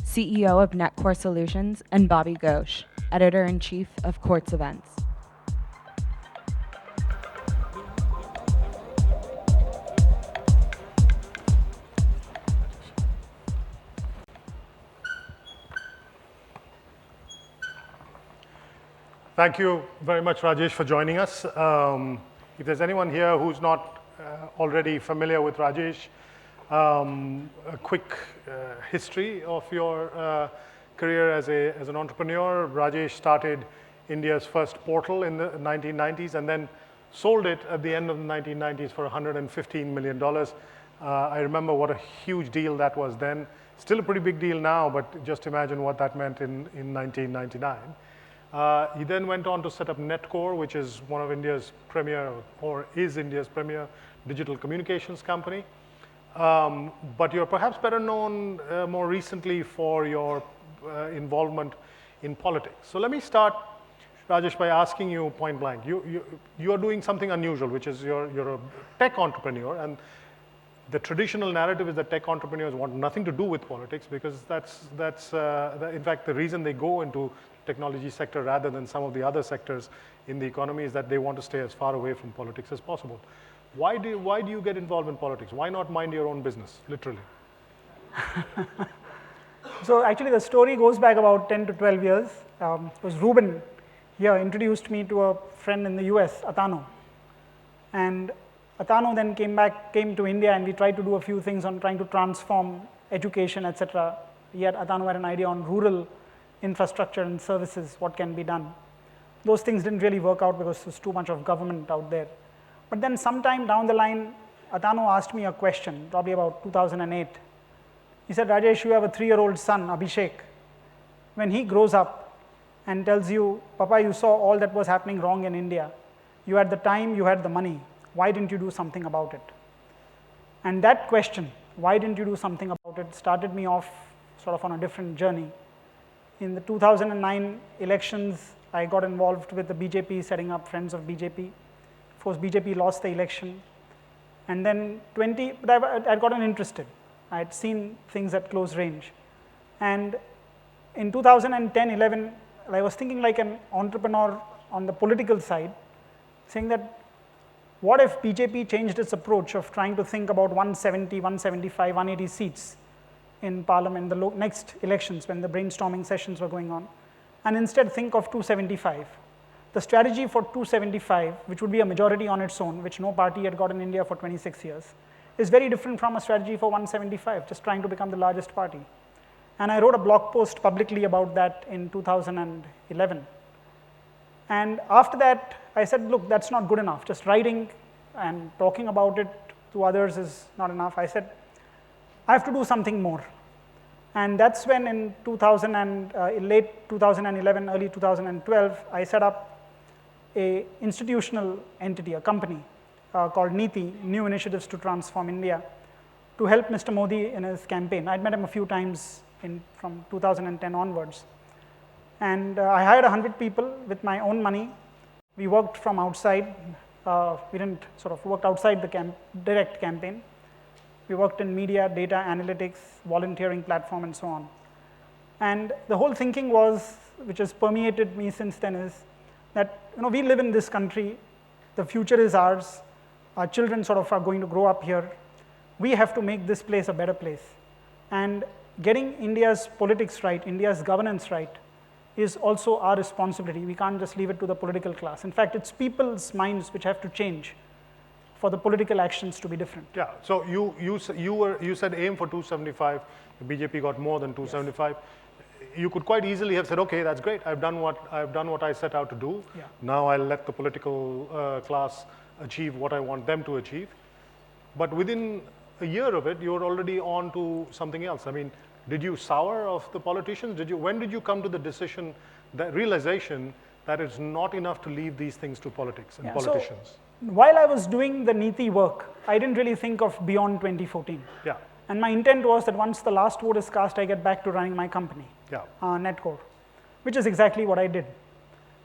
CEO of NetCore Solutions, and Bobby Ghosh, Editor-in-Chief of Quartz Events. Thank you very much, Rajesh, for joining us. If there's anyone here who's not already familiar with Rajesh, a quick history of your career as an entrepreneur. Rajesh started India's first portal in the 1990s and then sold it at the end of the 1990s for $115 million. I remember what a huge deal that was then. Still a pretty big deal now, but just imagine what that meant in 1999. He then went on to set up NetCore, which is one of India's premier, or is India's premier digital communications company. But you're perhaps better known more recently for your involvement in politics. So let me start, Rajesh, by asking you point blank. You are doing something unusual, which is you're a tech entrepreneur, and the traditional narrative is that tech entrepreneurs want nothing to do with politics because that's in fact the reason they go into technology sector rather than some of the other sectors in the economy is that they want to stay as far away from politics as possible. Why do you get involved in politics? Why not mind your own business, literally? So actually the story goes back about 10 to 12 years. It was Ruben here introduced me to a friend in the US, Atanu. And Atanu then came to India, and we tried to do a few things on trying to transform education, etc. Yet Atanu had an idea on rural infrastructure and services, what can be done. Those things didn't really work out because there's too much of government out there. But then sometime down the line, Atanu asked me a question, probably about 2008. He said, Rajesh, you have a 3-year-old son, Abhishek. When he grows up and tells you, Papa, you saw all that was happening wrong in India. You had the time, you had the money. Why didn't you do something about it? And that question, why didn't you do something about it, started me off sort of on a different journey. In the 2009 elections, I got involved with the BJP, setting up Friends of BJP. Of course, BJP lost the election. And then but I'd gotten interested. I had seen things at close range. And in 2010-11, I was thinking like an entrepreneur on the political side, saying that what if BJP changed its approach of trying to think about 170, 175, 180 seats in parliament, the next elections when the brainstorming sessions were going on, and instead think of 275. The strategy for 275, which would be a majority on its own, which no party had got in India for 26 years, is very different from a strategy for 175, just trying to become the largest party. And I wrote a blog post publicly about that in 2011. And after that, I said, look, that's not good enough. Just writing and talking about it to others is not enough. I said, I have to do something more. And that's when in late 2011, early 2012, I set up an institutional entity, a company called NITI, New Initiatives to Transform India, to help Mr. Modi in his campaign. I'd met him a few times from 2010 onwards. And I hired 100 people with my own money. We worked from outside. We didn't sort of work outside the direct campaign. We worked in media, data, analytics, volunteering platform, and so on. And the whole thinking was, which has permeated me since then, is that we live in this country. The future is ours. Our children sort of are going to grow up here. We have to make this place a better place. And getting India's politics right, India's governance right, is also our responsibility. We can't just leave it to the political class. In fact, it's people's minds which have to change for the political actions to be different. Yeah, so you said aim for 275, the BJP got more than 275. Yes. You could quite easily have said, okay, that's great, I've done what I set out to do. Yeah. Now I'll let the political class achieve what I want them to achieve. But within a year of it, you're already on to something else. I mean, did you sour of the politicians? When did you come to the decision, that realization that it's not enough to leave these things to politics and politicians? So, while I was doing the NITI work, I didn't really think of beyond 2014. Yeah. And my intent was that once the last vote is cast, I get back to running my company, NetCore, which is exactly what I did.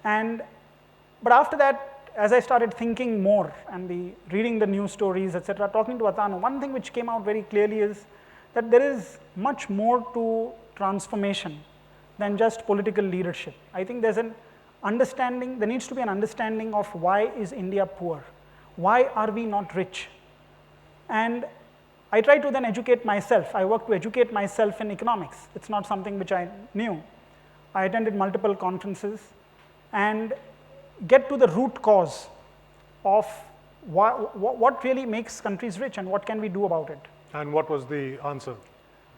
But after that, as I started thinking more and reading the news stories, etc., talking to Atanu, one thing which came out very clearly is that there is much more to transformation than just political leadership. I think there's an understanding, there needs to be an understanding of why is India poor? Why are we not rich? And I try to then educate myself. I work to educate myself in economics. It's not something which I knew. I attended multiple conferences and get to the root cause of what really makes countries rich and what can we do about it. And what was the answer?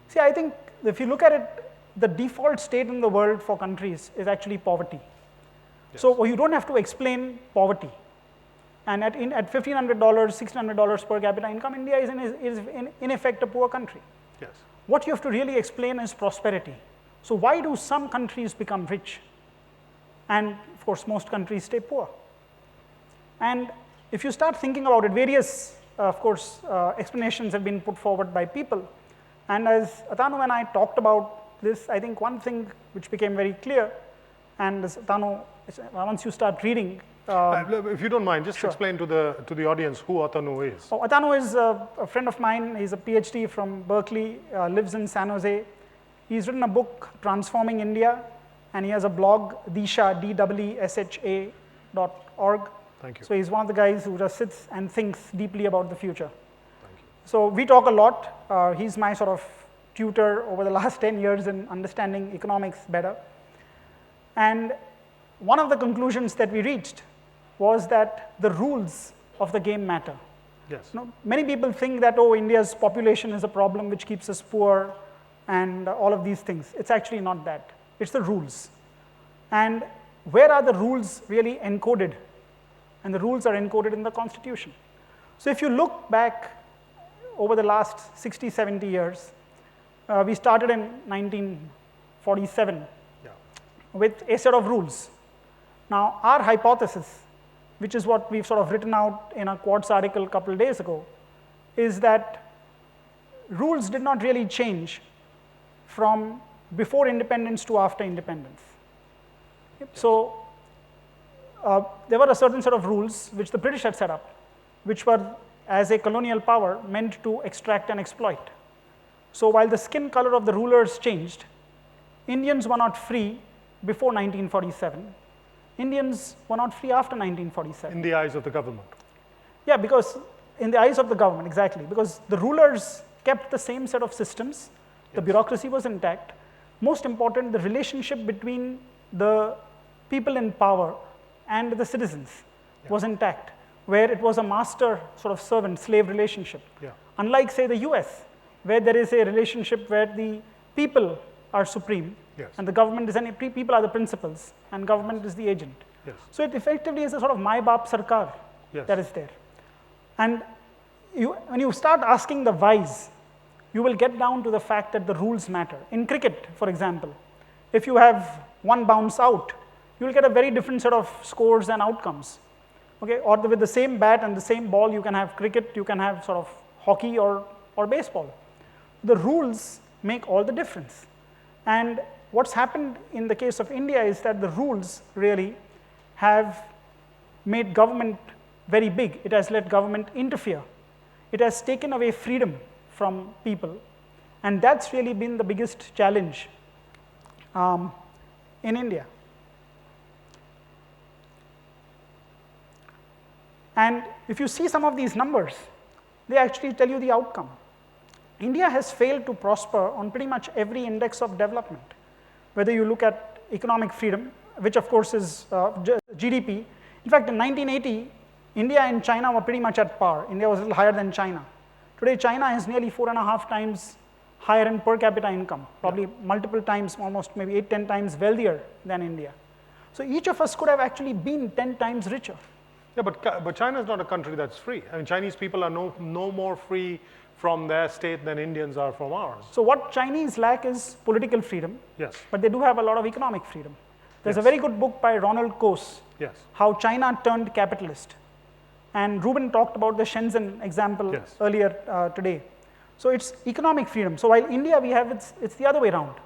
See, I think if you look at it, the default state in the world for countries is actually poverty. Yes. So you don't have to explain poverty. And at $1,500, $1,600 per capita income, India is in effect a poor country. Yes. What you have to really explain is prosperity. So why do some countries become rich? And of course, most countries stay poor. And if you start thinking about it, various, of course, explanations have been put forward by people. And as Atanu and I talked about this, I think one thing which became very clear, and as Atanu, once you start reading, if you don't mind, just sure. explain to the audience who Atanu is. Oh, Atanu is a friend of mine. He's a PhD from Berkeley, lives in San Jose. He's written a book, Transforming India, and he has a blog, Disha, DWSHA.org. Thank you. So he's one of the guys who just sits and thinks deeply about the future. Thank you. So we talk a lot. He's my sort of tutor over the last 10 years in understanding economics better. And one of the conclusions that we reached was that the rules of the game matter. Yes. You know, many people think that, oh, India's population is a problem which keeps us poor and all of these things. It's actually not that. It's the rules. And where are the rules really encoded? And the rules are encoded in the Constitution. So if you look back over the last 60, 70 years, we started in 1947 with a set of rules. Now, our hypothesis, which is what we've sort of written out in a Quartz article a couple of days ago, is that rules did not really change from before independence to after independence. So there were a certain set of rules which the British had set up, which were, as a colonial power, meant to extract and exploit. So while the skin color of the rulers changed, Indians were not free before 1947. Indians were not free after 1947. In the eyes of the government. Yeah, because in the eyes of the government, exactly. Because the rulers kept the same set of systems, the bureaucracy was intact. Most important, the relationship between the people in power and the citizens was intact, where it was a master sort of servant slave relationship. Unlike, say, the US, where there is a relationship where the people are supreme and the government is people are the principals and government is the agent. So it effectively is a sort of my baap sarkar that is there. And when you start asking the whys, you will get down to the fact that the rules matter. In cricket, for example, if you have one bounce out, you will get a very different set of scores and outcomes. Okay? Or with the same bat and the same ball, you can have cricket, you can have sort of hockey or baseball. The rules make all the difference. And what's happened in the case of India is that the rules really have made government very big. It has let government interfere. It has taken away freedom from people. And that's really been the biggest challenge in India. And if you see some of these numbers, they actually tell you the outcome. India has failed to prosper on pretty much every index of development. Whether you look at economic freedom, which of course is GDP. In fact, in 1980, India and China were pretty much at par. India was a little higher than China. Today, China is nearly 4.5 times higher in per capita income, probably multiple times, almost maybe 8, 10 times wealthier than India. So each of us could have actually been 10 times richer. Yeah, but China is not a country that's free. I mean, Chinese people are no more free from their state than Indians are from ours. So what Chinese lack is political freedom. But they do have a lot of economic freedom. There's a very good book by Ronald Coase, How China Turned Capitalist. And Ruben talked about the Shenzhen example earlier today. So it's economic freedom. So while India, we have it's the other way around.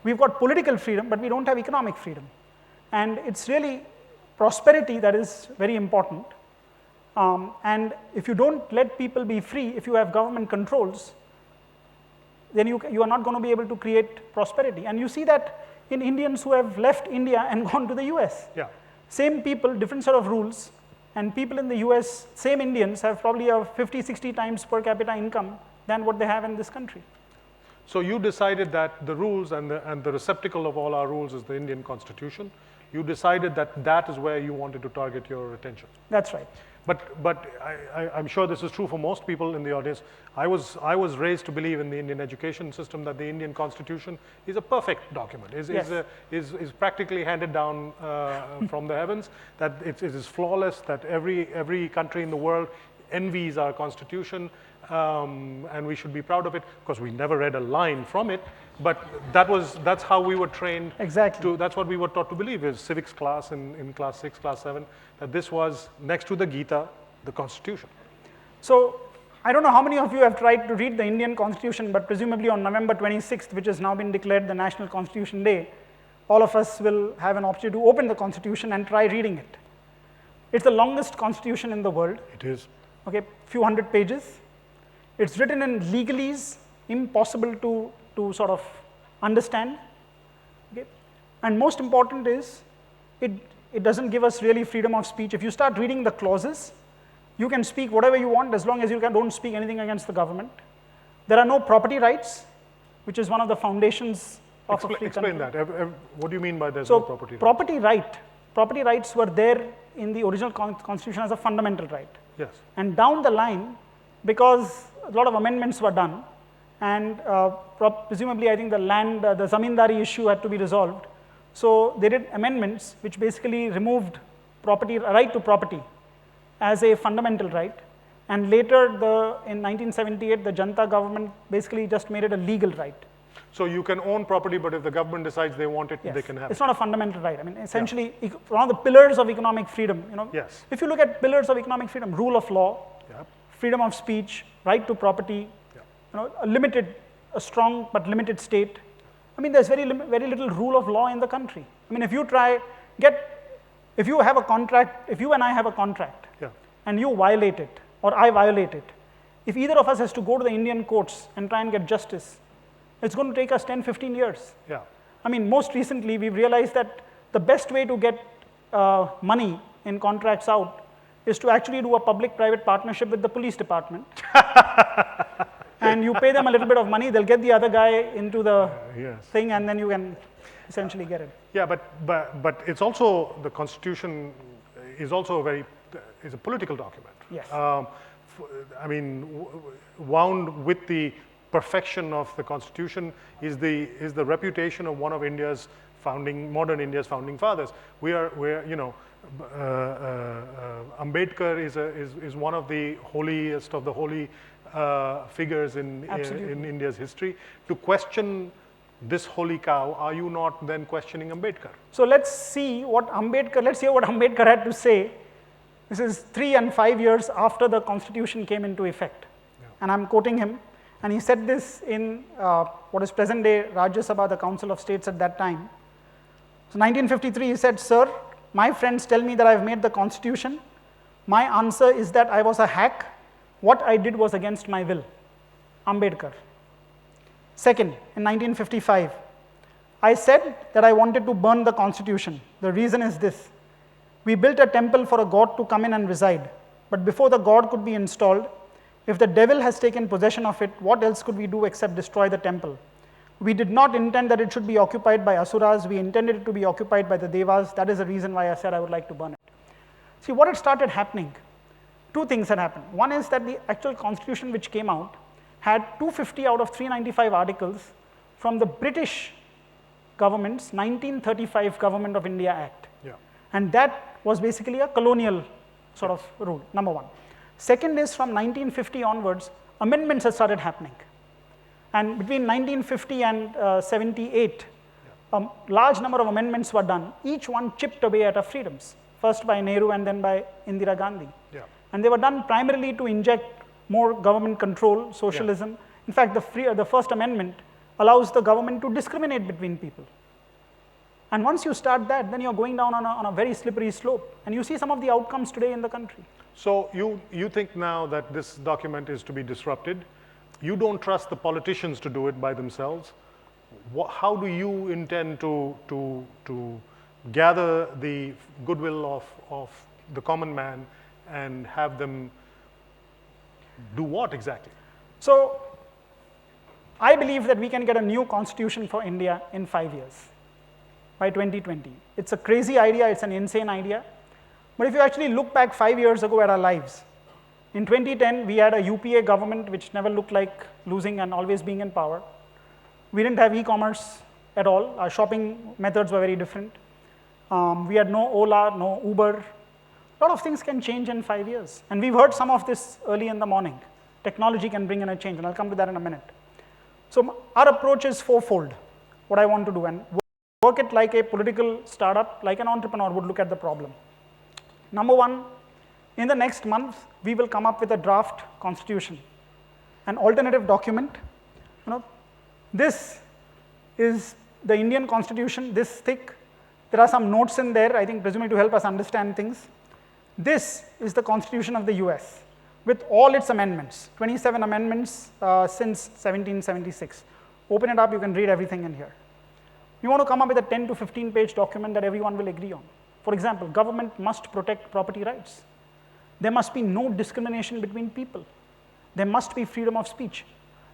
We've got political freedom, but we don't have economic freedom. And it's really prosperity that is very important. And if you don't let people be free, if you have government controls, then you are not going to be able to create prosperity. And you see that in Indians who have left India and gone to the US. Yeah. Same people, different set of rules, and people in the US, same Indians have probably a 50, 60 times per capita income than what they have in this country. So you decided that the rules and the receptacle of all our rules is the Indian Constitution. You decided that that is where you wanted to target your attention. That's right. But I'm sure this is true for most people in the audience. I was raised to believe in the Indian education system that the Indian Constitution is a perfect document, is practically handed down from the heavens, that it is flawless, that every country in the world envies our Constitution, and we should be proud of it. Of course, we never read a line from it, but that's how we were trained. Exactly. That's what we were taught to believe, is civics class in class 6, class 7, that this was, next to the Gita, the Constitution. So I don't know how many of you have tried to read the Indian Constitution, but presumably on November 26th, which has now been declared the National Constitution Day, all of us will have an opportunity to open the Constitution and try reading it. It's the longest Constitution in the world. It is. Okay, few hundred pages. It's written in legalese, impossible to sort of understand. Okay? And most important is, it doesn't give us really freedom of speech. If you start reading the clauses, you can speak whatever you want as long as you don't speak anything against the government. There are no property rights, which is one of the foundations of a free country. Explain that. What do you mean by there's no property right? Property rights were there in the original Constitution as a fundamental right. Yes. And down the line, because a lot of amendments were done, and presumably I think the zamindari issue had to be resolved. So they did amendments which basically removed right to property as a fundamental right. And later, in 1978, the Janata government basically just made it a legal right. So you can own property, but if the government decides they want it, Yes. they can have it. It's not a fundamental right. I mean, essentially, one of the pillars of economic freedom, Yes. if you look at pillars of economic freedom, rule of law, Yeah. freedom of speech, right to property, a strong but limited state. I mean, there's very little rule of law in the country. I mean, if you have a contract, if you and I have a contract, Yeah. and you violate it, or I violate it, if either of us has to go to the Indian courts and try and get justice, it's going to take us 10, 15 years. Yeah. I mean, most recently, we've realized that the best way to get money in contracts out is to actually do a public-private partnership with the police department. And you pay them a little bit of money, they'll get the other guy into the thing, and then you can essentially get it. Yeah, but it's also, the Constitution is also is a political document. Yes. I mean, wound with the perfection of the Constitution is the reputation of one of modern India's founding fathers. Ambedkar is one of the holiest of the holy figures in India's history. To question this holy cow, are you not then questioning Ambedkar? So let's hear what Ambedkar had to say. This is 3 and 5 years after the Constitution came into effect. Yeah. And I'm quoting him. And he said this in what is present day Rajya Sabha, the Council of States at that time. So 1953, he said, "Sir, my friends tell me that I've made the Constitution. My answer is that I was a hack. What I did was against my will." Ambedkar. Second, in 1955, "I said that I wanted to burn the Constitution. The reason is this. We built a temple for a god to come in and reside. But before the god could be installed, if the devil has taken possession of it, what else could we do except destroy the temple? We did not intend that it should be occupied by asuras. We intended it to be occupied by the devas. That is the reason why I said I would like to burn it." See, what had started happening, two things had happened. One is that the actual Constitution which came out had 250 out of 395 articles from the British government's 1935 Government of India Act. Yeah. And that was basically a colonial sort of rule, number one. Second is, from 1950 onwards, amendments had started happening. And between 1950 and 78, a large number of amendments were done. Each one chipped away at our freedoms, first by Nehru and then by Indira Gandhi. Yeah. And they were done primarily to inject more government control, socialism. Yeah. In fact, the First Amendment allows the government to discriminate between people. And once you start that, then you're going down on a very slippery slope. And you see some of the outcomes today in the country. So you think now that this document is to be disrupted? you don't trust the politicians to do it by themselves. How do you intend to gather the goodwill of the common man and have them do what exactly? So I believe that we can get a new constitution for India in 5 years, by 2020. It's a crazy idea, it's an insane idea. But if you actually look back 5 years ago at our lives, in 2010, we had a UPA government which never looked like losing and always being in power. We didn't have e-commerce at all. Our shopping methods were very different. We had no Ola, no Uber. A lot of things can change in 5 years. And we've heard some of this early in the morning. Technology can bring in a change, and I'll come to that in a minute. So our approach is fourfold, what I want to do, and work it like a political startup, like an entrepreneur would look at the problem. Number one, in the next month, we will come up with a draft constitution, an alternative document. This is the Indian constitution, this thick. There are some notes in there, I think presumably to help us understand things. This is the constitution of the US with all its amendments, 27 amendments since 1776. Open it up, you can read everything in here. You want to come up with a 10 to 15 page document that everyone will agree on. For example, government must protect property rights. There must be no discrimination between people. There must be freedom of speech.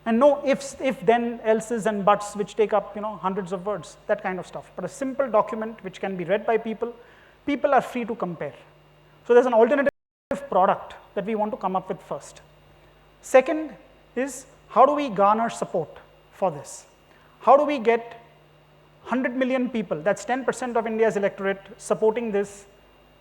And no ifs, if, then, else's, and buts, which take up hundreds of words, that kind of stuff. But a simple document which can be read by people, people are free to compare. So there's an alternative product that we want to come up with first. Second is, how do we garner support for this? How do we get 100 million people, that's 10% of India's electorate, supporting this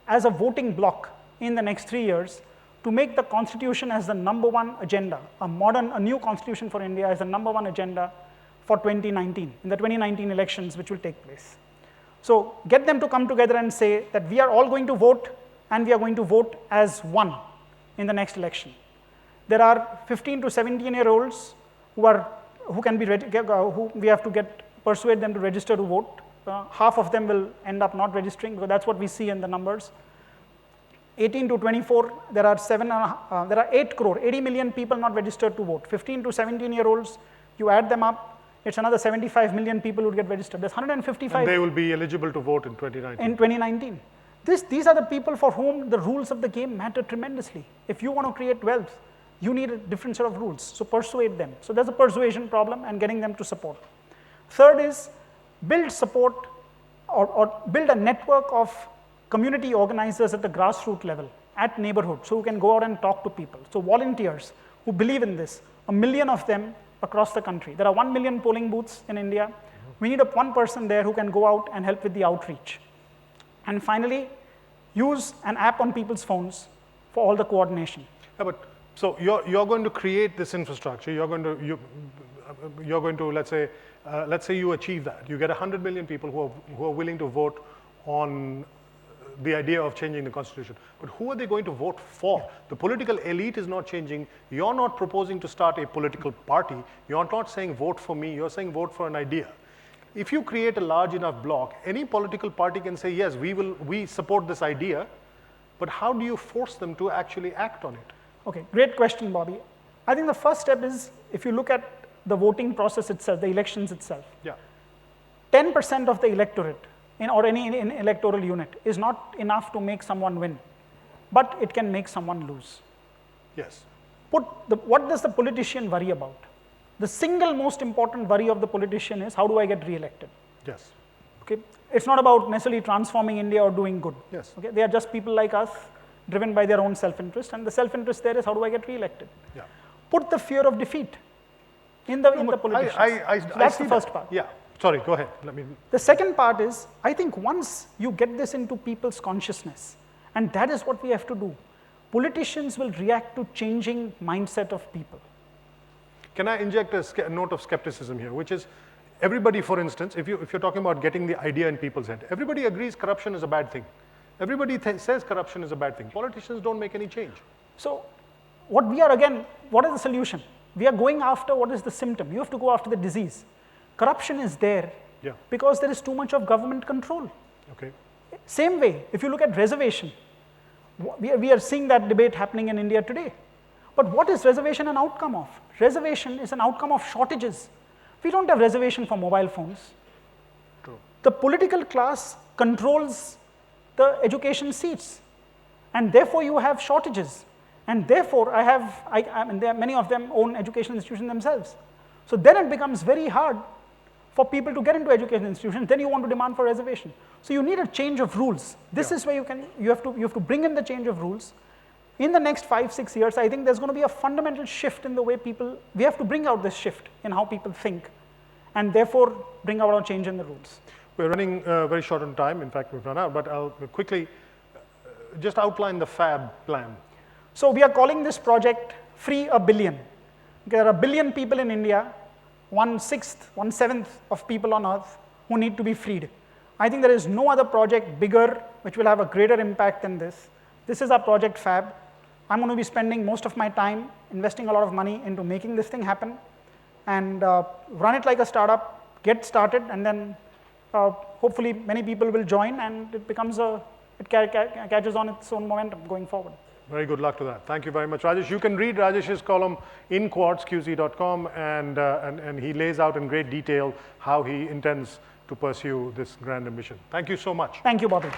as a voting bloc in the next 3 years to make the constitution as the #1 agenda, a new constitution for India as the #1 agenda for 2019, in the 2019 elections which will take place. So get them to come together and say that we are all going to vote, and we are going to vote as one in the next election. There are 15 to 17-year-olds who can be who we have to persuade them to register to vote. Half of them will end up not registering, because that's what we see in the numbers. 18 to 24, there are 8 crore, 80 million people not registered to vote. 15 to 17-year-olds, you add them up, it's another 75 million people who would get registered. There's 155. And they will be eligible to vote in 2019. In 2019. These are the people for whom the rules of the game matter tremendously. If you want to create wealth, you need a different set of rules, so persuade them. So there's a persuasion problem and getting them to support. Third is, build support or build a network of community organizers at the grassroots level, at neighborhood, so who can go out and talk to people. So volunteers who believe in this, 1 million of them across the country. There are 1 million polling booths in India. We need one person there who can go out and help with the outreach. And finally, use an app on people's phones for all the coordination. Yeah, so you're going to create this infrastructure. You're going to let's say you achieve that. You get 100 million people who are willing to vote on the idea of changing the constitution. But who are they going to vote for? The political elite is not changing. You're not proposing to start a political party. You're not saying vote for me. You're saying vote for an idea. If you create a large enough bloc, any political party can say, yes, we support this idea, but how do you force them to actually act on it? Okay, great question, Bobby. I think the first step is, if you look at the voting process itself, the elections itself, 10% of the electorate or any electoral unit is not enough to make someone win, but it can make someone lose. Yes. What does the politician worry about? The single most important worry of the politician is, how do I get re-elected? Yes. Okay, it's not about necessarily transforming India or doing good. Yes. Okay, they are just people like us, driven by their own self-interest, and the self-interest there is, how do I get re-elected? Yeah. Put the fear of defeat in the politicians. So that's the first part. Yeah. Sorry, go ahead. The second part is, I think once you get this into people's consciousness, and that is what we have to do, politicians will react to changing mindset of people. Can I inject a note of skepticism here, which is, everybody, for instance, if you're talking about getting the idea in people's head, everybody agrees corruption is a bad thing. Everybody says corruption is a bad thing. Politicians don't make any change. So what is the solution? We are going after what is the symptom. You have to go after the disease. Corruption is there because there is too much of government control. Okay. Same way, if you look at reservation, we are seeing that debate happening in India today. But what is reservation an outcome of? Reservation is an outcome of shortages. We don't have reservation for mobile phones. True. The political class controls the education seats, and therefore you have shortages. And therefore, I mean, many of them own education institutions themselves. So then it becomes very hard for people to get into education institutions. Then you want to demand for reservation. So you need a change of rules. This is where you have to bring in the change of rules. In the next 5-6 years, I think there's going to be a fundamental shift in the way we have to bring out this shift in how people think, and therefore bring about a change in the rules. We're running very short on time. In fact, we've run out, but I'll quickly just outline the FAB plan. So we are calling this project Free a Billion. There are 1 billion people in India, 1/6, 1/7 of people on earth who need to be freed. I think there is no other project bigger which will have a greater impact than this. This is our project FAB. I'm going to be spending most of my time investing a lot of money into making this thing happen, and run it like a startup, get started, and then hopefully many people will join, and it becomes it catches on its own momentum going forward. Very good luck to that. Thank you very much, Rajesh. You can read Rajesh's column in quartzqz.com, and he lays out in great detail how he intends to pursue this grand ambition. Thank you so much. Thank you, Bobby.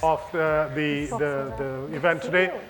Of the event today.